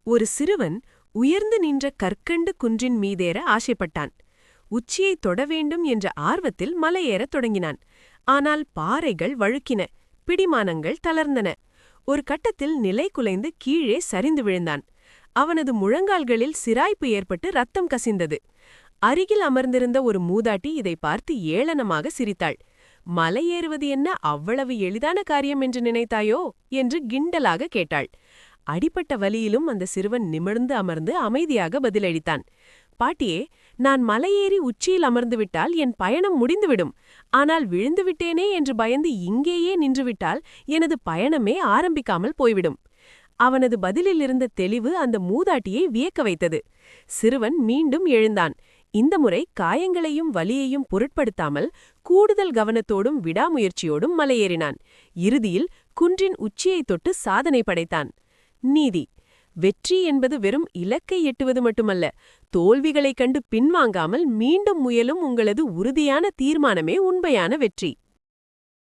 ஒரு சிறுவன் உயர்ந்து நின்ற கற்கண்டு குன்றின் மீதேற ஆசைப்பட்டான். உச்சியைத் தொட வேண்டும் என்ற ஆர்வத்தில் மலையேறத் தொடங்கினான். ஆனால் பாறைகள் வழுக்கின, பிடிமானங்கள் தளர்ந்தன. ஒரு கட்டத்தில் நிலை குலைந்து கீழே சரிந்து விழுந்தான். அவனது முழங்கால்களில் சிராய்ப்பு ஏற்பட்டு ரத்தம் கசிந்தது. அருகில் அமர்ந்திருந்த ஒரு மூதாட்டி இதை பார்த்து ஏளனமாக சிரித்தாள். மலையேறுவது என்ன அவ்வளவு எளிதான காரியம் என்று நினைத்தாயோ என்று கிண்டலாக கேட்டாள். அடிப்பட்ட வலியிலும் அந்த சிறுவன் நிமிர்ந்து அமர்ந்து அமைதியாக பதிலளித்தான். பாட்டியே, நான் மலையேறி உச்சியில் அமர்ந்துவிட்டால் என் பயணம் முடிந்துவிடும். ஆனால் விழுந்துவிட்டேனே என்று பயந்து இங்கேயே நின்றுவிட்டால் எனது பயணமே ஆரம்பிக்காமல் போய்விடும். அவனது பதிலில் இருந்த தெளிவு அந்த மூதாட்டியை வியக்க வைத்தது. சிறுவன் மீண்டும் எழுந்தான். இந்த முறை காயங்களையும் வலியையும் பொருட்படுத்தாமல் கூடுதல் கவனத்தோடும் விடாமுயற்சியோடும் மலையேறினான். இறுதியில் குன்றின் உச்சியைத் தொட்டு சாதனை படைத்தான். நீதி: வெற்றி என்பது வெறும் இலக்கை எட்டுவது மட்டுமல்ல, தோல்விகளைக் கண்டு பின்வாங்காமல் மீண்டும் முயலும் உங்களது உறுதியான தீர்மானமே உண்மையான வெற்றி.